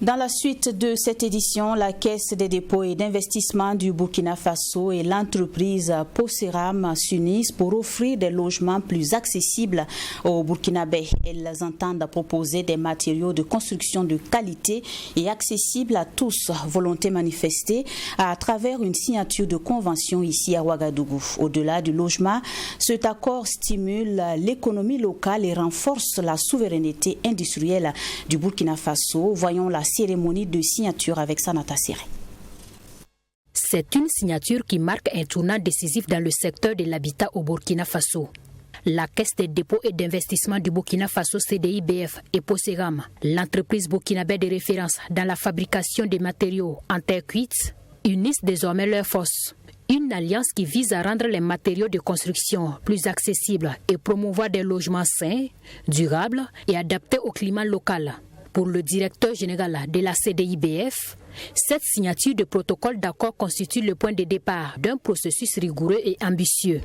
Dans la suite de cette édition, la Caisse des dépôts et d'investissement du Burkina Faso et l'entreprise Poseram s'unissent pour offrir des logements plus accessibles aux Burkinabés. Elles entendent proposer des matériaux de construction de qualité et accessibles à tous, volonté manifestée à travers une signature de convention ici à Ouagadougou. Au-delà du logement, cet accord stimule l'économie locale et renforce la souveraineté industrielle du Burkina Faso. Voyons la cérémonie de signature avec Sanata Siré. C'est une signature qui marque un tournant décisif dans le secteur de l'habitat au Burkina Faso. La Caisse des dépôts et d'investissement du Burkina Faso CDIBF et Poseram, l'entreprise burkinabé de référence dans la fabrication des matériaux en terre cuite, unissent désormais leurs forces. Une alliance qui vise à rendre les matériaux de construction plus accessibles et promouvoir des logements sains, durables et adaptés au climat local. Pour le directeur général de la CDIBF, cette signature de protocole d'accord constitue le point de départ d'un processus rigoureux et ambitieux.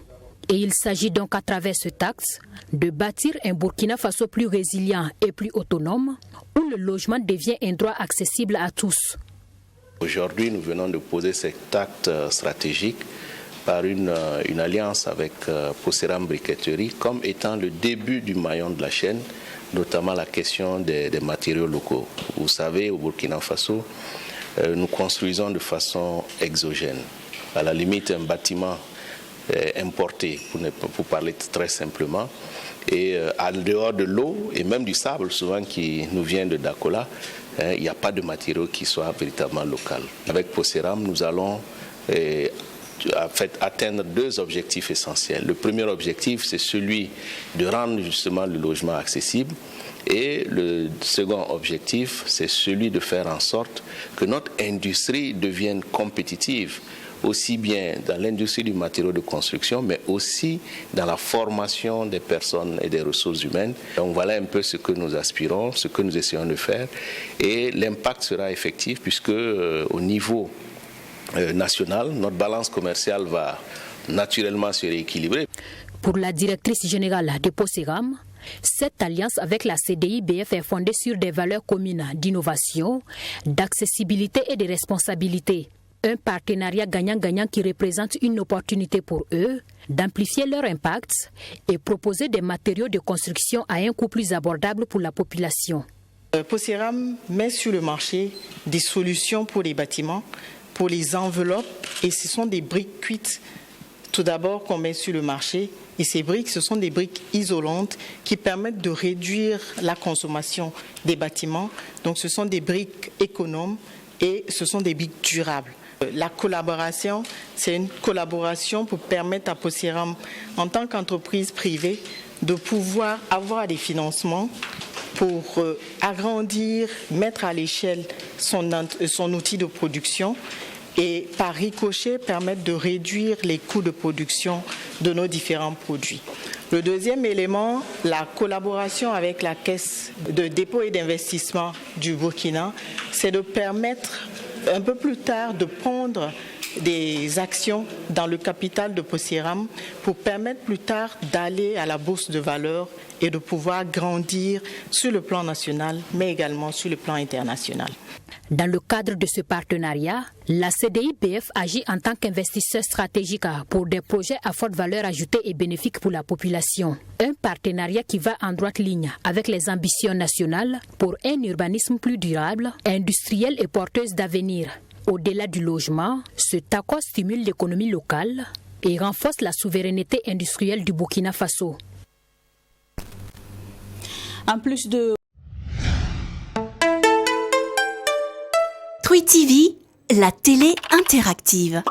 Et il s'agit donc à travers ce acte de bâtir un Burkina Faso plus résilient et plus autonome, où le logement devient un droit accessible à tous. Aujourd'hui, nous venons de poser cet acte stratégique par une alliance avec Poseram Briqueterie comme étant le début du maillon de la chaîne, notamment la question des matériaux locaux. Vous savez, au Burkina Faso, nous construisons de façon exogène. À la limite, un bâtiment importé, pour parler très simplement, et en dehors de l'eau et même du sable, souvent qui nous vient de Dakola, il n'y a pas de matériaux qui soient véritablement local. Avec Poseram, nous allons atteindre deux objectifs essentiels. Le premier objectif, c'est celui de rendre justement le logement accessible. Et le second objectif, c'est celui de faire en sorte que notre industrie devienne compétitive, aussi bien dans l'industrie du matériau de construction, mais aussi dans la formation des personnes et des ressources humaines. Donc voilà un peu ce que nous aspirons, ce que nous essayons de faire. Et l'impact sera effectif puisque au niveau national, notre balance commerciale va naturellement se rééquilibrer. Pour la directrice générale de Poseram, cette alliance avec la CDIBF est fondée sur des valeurs communes d'innovation, d'accessibilité et de responsabilité. Un partenariat gagnant-gagnant qui représente une opportunité pour eux d'amplifier leur impact et proposer des matériaux de construction à un coût plus abordable pour la population. Poseram met sur le marché des solutions pour les bâtiments, pour les enveloppes, et ce sont des briques cuites tout d'abord qu'on met sur le marché. Et ces briques, ce sont des briques isolantes qui permettent de réduire la consommation des bâtiments. Donc ce sont des briques économes et ce sont des briques durables. La collaboration, c'est une collaboration pour permettre à Poseram, en tant qu'entreprise privée, de pouvoir avoir des financements pour agrandir, mettre à l'échelle son outil de production et par ricochet permettre de réduire les coûts de production de nos différents produits. Le deuxième élément, la collaboration avec la Caisse de dépôt et d'investissement du Burkina, c'est de permettre un peu plus tard de prendre des actions dans le capital de Poseram pour permettre plus tard d'aller à la bourse de valeur et de pouvoir grandir sur le plan national, mais également sur le plan international. Dans le cadre de ce partenariat, la CDIBF agit en tant qu'investisseur stratégique pour des projets à forte valeur ajoutée et bénéfique pour la population. Un partenariat qui va en droite ligne avec les ambitions nationales pour un urbanisme plus durable, industriel et porteuse d'avenir. Au-delà du logement, cet accord stimule l'économie locale et renforce la souveraineté industrielle du Burkina Faso. En plus de Truy TV, la télé interactive.